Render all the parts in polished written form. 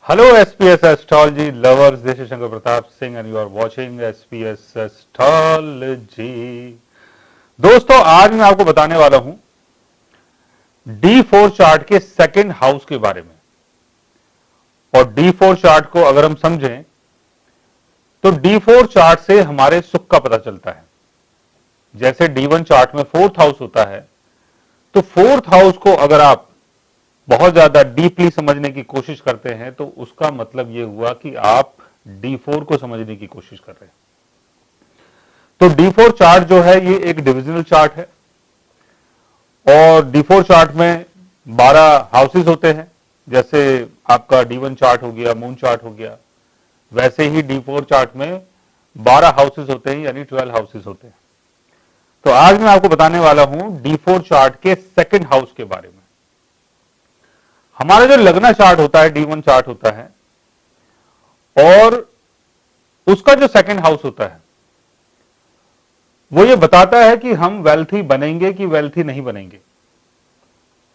Hello SPS Astrology lovers, this is Shankar Pratap Singh and you are watching SPS Astrology। दोस्तों आज मैं आपको बताने वाला हूं D4 चार्ट के सेकंड हाउस के बारे में। और D4 चार्ट को अगर हम समझें तो D4 चार्ट से हमारे सुख का पता चलता है। जैसे D1 चार्ट में फोर्थ हाउस होता है, तो फोर्थ हाउस को अगर आप बहुत ज्यादा डीपली समझने की कोशिश करते हैं तो उसका मतलब यह हुआ कि आप D4 को समझने की कोशिश कर रहे हैं। तो D4 चार्ट जो है ये एक डिविजनल चार्ट है और D4 चार्ट में 12 हाउसेस होते हैं। जैसे आपका D1 चार्ट हो गया, मून चार्ट हो गया, वैसे ही D4 चार्ट में 12 हाउसेस होते हैं, यानी 12 हाउसेस होते हैं। तो आज मैं आपको बताने वाला हूं D4 चार्ट के सेकंड हाउस के बारे में। हमारा जो लग्न चार्ट होता है, D1 चार्ट होता है, और उसका जो सेकंड हाउस होता है वो ये बताता है कि हम वेल्थी बनेंगे कि वेल्थी नहीं बनेंगे।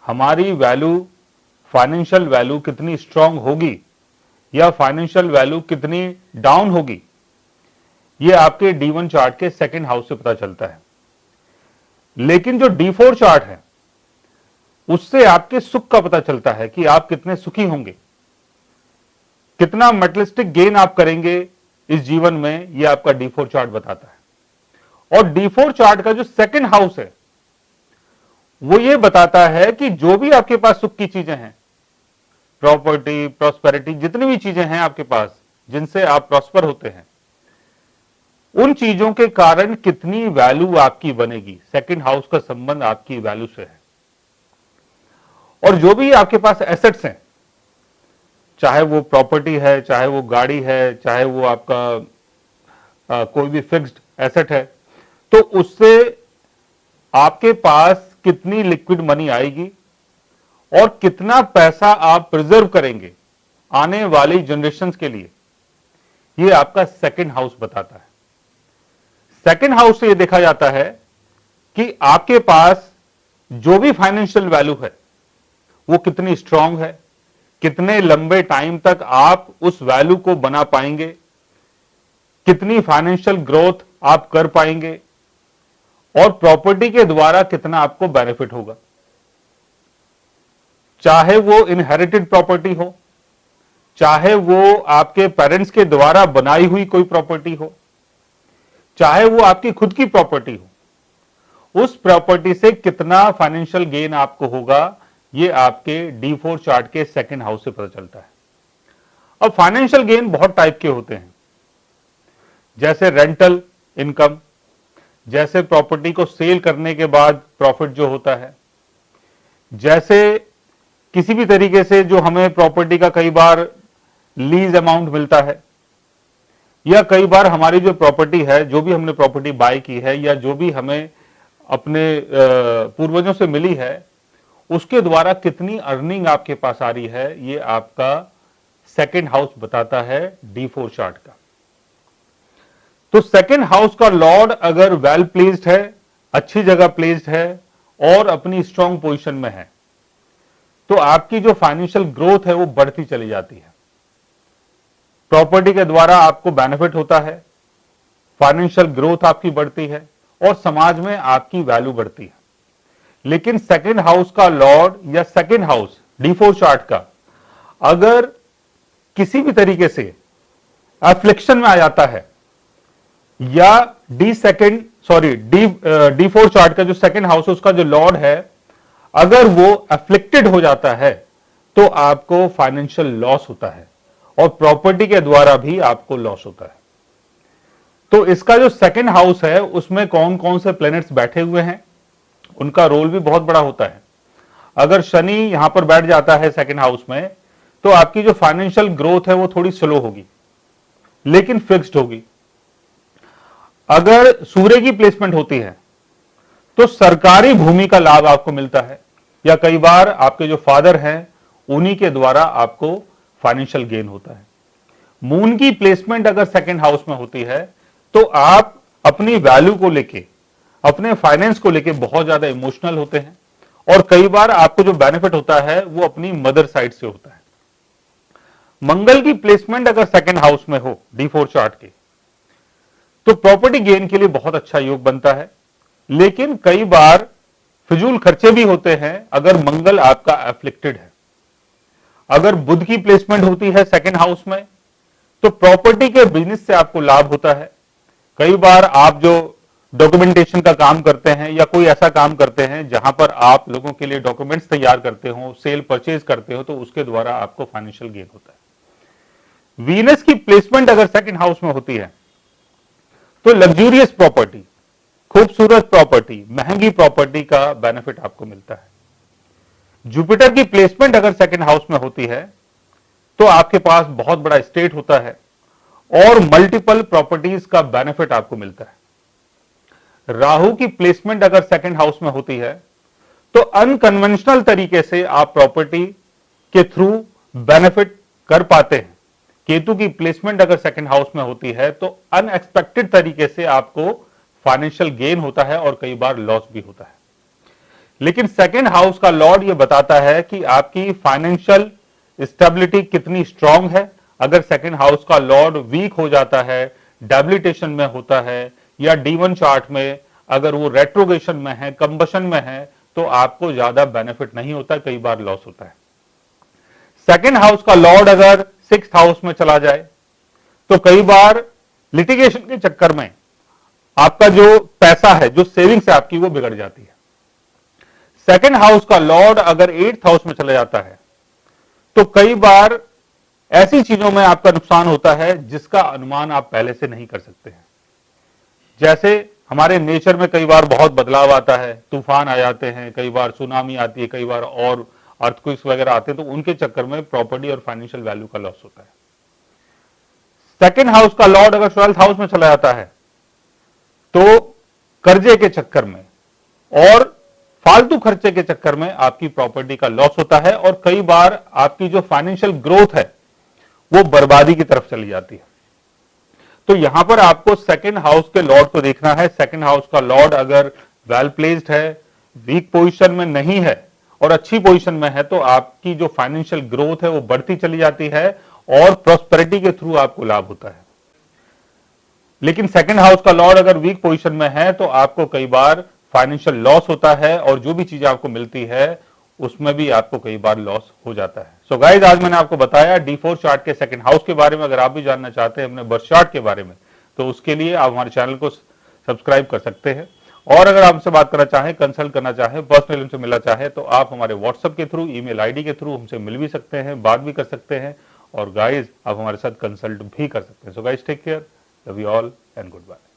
हमारी वैल्यू, फाइनेंशियल वैल्यू कितनी स्ट्रांग होगी या फाइनेंशियल वैल्यू कितनी डाउन होगी, ये आपके D1 चार्ट के सेकंड हाउस से पता चलता है। लेकिन जो D4 चार्ट है उससे आपके सुख का पता चलता है कि आप कितने सुखी होंगे, कितना मेटलिस्टिक गेन आप करेंगे इस जीवन में, यह आपका D4 चार्ट बताता है। और D4 चार्ट का जो सेकंड हाउस है वो ये बताता है कि जो भी आपके पास सुख की चीजें हैं, प्रॉपर्टी, प्रॉस्पेरिटी, जितनी भी चीजें हैं आपके पास जिनसे आप प्रॉस्पर होते हैं, उन चीजों के कारण कितनी वैल्यू आपकी बनेगी। सेकंड हाउस का संबंध आपकी वैल्यू से है। और जो भी आपके पास एसेट्स हैं, चाहे वो प्रॉपर्टी है, चाहे वो गाड़ी है, चाहे वो आपका कोई भी फिक्स्ड एसेट है, तो उससे आपके पास कितनी लिक्विड मनी आएगी और कितना पैसा आप प्रिजर्व करेंगे आने वाली जनरेशंस के लिए, ये आपका सेकंड हाउस बताता है। सेकंड हाउस से ये देखा जाता है कि आपके पास जो भी फाइनेंशियल वैल्यू है वो कितनी स्ट्रांग है, कितने लंबे टाइम तक आप उस वैल्यू को बना पाएंगे, कितनी फाइनेंशियल ग्रोथ आप कर पाएंगे और प्रॉपर्टी के द्वारा कितना आपको बेनिफिट होगा। चाहे वो इनहेरिटेड प्रॉपर्टी हो, चाहे वो आपके पेरेंट्स के द्वारा बनाई हुई कोई प्रॉपर्टी हो, चाहे वो आपकी खुद की प्रॉपर्टी हो, उस प्रॉपर्टी से कितना फाइनेंशियल गेन आपको होगा, ये आपके D4 चार्ट के सेकंड हाउस से पता चलता है। अब फाइनेंशियल गेन बहुत टाइप के होते हैं, जैसे रेंटल इनकम, जैसे प्रॉपर्टी को सेल करने के बाद प्रॉफिट जो होता है, जैसे किसी भी तरीके से जो हमें प्रॉपर्टी का कई बार लीज अमाउंट मिलता है, या कई बार हमारी जो प्रॉपर्टी है, जो भी हमने प्रॉपर्टी बाय की है या जो भी हमें अपने पूर्वजों से मिली है, उसके द्वारा कितनी अर्निंग आपके पास आ रही है, ये आपका सेकंड हाउस बताता है D4 चार्ट का। तो सेकंड हाउस का लॉर्ड अगर वेल प्लेस्ड है, अच्छी जगह प्लेस्ड है और अपनी स्ट्रांग पोजीशन में है, तो आपकी जो फाइनेंशियल ग्रोथ है वो बढ़ती चली जाती है। प्रॉपर्टी के द्वारा आपको बेनिफिट होता है, फाइनेंशियल ग्रोथ आपकी बढ़ती है और समाज में आपकी वैल्यू बढ़ती है। लेकिन सेकंड हाउस का लॉर्ड या सेकंड हाउस D4 चार्ट का अगर किसी भी तरीके से एफ्लिक्शन में आ जाता है, या D4 चार्ट का जो सेकंड हाउस है उसका जो लॉर्ड है अगर वो एफ्लिक्टेड हो जाता है, तो आपको फाइनेंशियल लॉस होता है और प्रॉपर्टी के द्वारा भी आपको लॉस होता है। तो इसका जो सेकंड हाउस है उसमें कौन कौन से प्लैनेट्स बैठे हुए हैं, उनका रोल भी बहुत बड़ा होता है। अगर शनि यहां पर बैठ जाता है सेकंड हाउस में, तो आपकी जो फाइनेंशियल ग्रोथ है वो थोड़ी स्लो होगी लेकिन फिक्स्ड होगी। अगर सूर्य की प्लेसमेंट होती है तो सरकारी भूमि का लाभ आपको मिलता है, या कई बार आपके जो फादर हैं उन्हीं के द्वारा आपको फाइनेंशियल गेन होता है। मून की प्लेसमेंट अगर सेकंड हाउस में होती है तो आप अपनी वैल्यू को लेके, अपने फाइनेंस को लेके बहुत ज्यादा इमोशनल होते हैं और कई बार आपको जो बेनिफिट होता है वो अपनी मदर साइड से होता है। मंगल की प्लेसमेंट अगर सेकंड हाउस में हो D4 चार्ट के, तो प्रॉपर्टी गेन के लिए बहुत अच्छा योग बनता है। लेकिन कई बार फिजूल खर्चे भी होते हैं अगर मंगल आपका एफ्लिक्टेड है। अगर बुध की प्लेसमेंट होती है सेकंड हाउस में, तो प्रॉपर्टी के बिजनेस से आपको लाभ होता है। कई बार आप जो डॉक्यूमेंटेशन का काम करते हैं या कोई ऐसा काम करते हैं जहां पर आप लोगों के लिए डॉक्यूमेंट्स तैयार करते हो, सेल परचेज करते हो, तो उसके द्वारा आपको फाइनेंशियल गेन होता है। वीनस की प्लेसमेंट अगर सेकंड हाउस में होती है, तो लग्जूरियस प्रॉपर्टी, खूबसूरत प्रॉपर्टी, महंगी प्रॉपर्टी का बेनिफिट आपको मिलता है। जुपिटर की प्लेसमेंट अगर सेकंड हाउस में होती है, तो आपके पास बहुत बड़ा स्टेट होता है और मल्टीपल प्रॉपर्टीज का बेनिफिट आपको मिलता है। राहु की प्लेसमेंट अगर सेकंड हाउस में होती है, तो अनकन्वेंशनल तरीके से आप प्रॉपर्टी के थ्रू बेनिफिट कर पाते हैं। केतु की प्लेसमेंट अगर सेकंड हाउस में होती है, तो अनएक्सपेक्टेड तरीके से आपको फाइनेंशियल गेन होता है और कई बार लॉस भी होता है। लेकिन सेकंड हाउस का लॉर्ड यह बताता है कि आपकी फाइनेंशियल स्टेबिलिटी कितनी स्ट्रांग है। अगर सेकंड हाउस का लॉर्ड वीक हो जाता है, डेबिलिटेशन में होता है, या D1 चार्ट में अगर वो रेट्रोगेशन में है, कंबशन में है, तो आपको ज्यादा बेनिफिट नहीं होता, कई बार लॉस होता है। सेकंड हाउस का लॉर्ड अगर सिक्स्थ हाउस में चला जाए, तो कई बार लिटिगेशन के चक्कर में आपका जो पैसा है, जो सेविंग्स है आपकी, वो बिगड़ जाती है। सेकंड हाउस का लॉर्ड अगर एट्थ हाउस में चला जाता है, तो कई बार ऐसी चीजों में आपका नुकसान होता है जिसका अनुमान आप पहले से नहीं कर सकते हैं। जैसे हमारे नेचर में कई बार बहुत बदलाव आता है, तूफान आ जाते हैं, कई बार सुनामी आती है, कई बार और अर्थक्वेक्स वगैरह आते हैं, तो उनके चक्कर में प्रॉपर्टी और फाइनेंशियल वैल्यू का लॉस होता है। सेकंड हाउस का लॉर्ड अगर 12th हाउस में चला जाता है, तो कर्जे के चक्कर में और फालतू खर्चे के चक्कर में आपकी प्रॉपर्टी का लॉस होता है और कई बार आपकी जो फाइनेंशियल ग्रोथ है वो बर्बादी की तरफ चली जाती है। तो यहां पर आपको सेकंड हाउस के लॉर्ड को देखना है। सेकंड हाउस का लॉर्ड अगर वेल प्लेस्ड है, वीक पोजीशन में नहीं है और अच्छी पोजीशन में है, तो आपकी जो फाइनेंशियल ग्रोथ है वो बढ़ती चली जाती है और प्रॉस्पेरिटी के थ्रू आपको लाभ होता है। लेकिन सेकंड हाउस का लॉर्ड अगर वीक पोजीशन में है, तो आपको कई बार फाइनेंशियल लॉस होता है और जो भी चीजें आपको मिलती है उसमें भी आपको कई बार लॉस हो जाता है। सो गाइस, आज मैंने आपको बताया D4 चार्ट के सेकंड हाउस के बारे में। अगर आप भी जानना चाहते हैं अपने बर्थ चार्ट के बारे में, तो उसके लिए आप हमारे चैनल को सब्सक्राइब कर सकते हैं। और अगर आप हमसे बात करना चाहें, कंसल्ट करना चाहें, पर्सनली हमसे मिलना चाहें, तो आप हमारे व्हाट्सएप के थ्रू, ईमेल आईडी के थ्रू हमसे मिल भी सकते हैं, बात भी कर सकते हैं और गाइस आप हमारे साथ कंसल्ट भी कर सकते हैं। So guys, take care, love you all and good bye.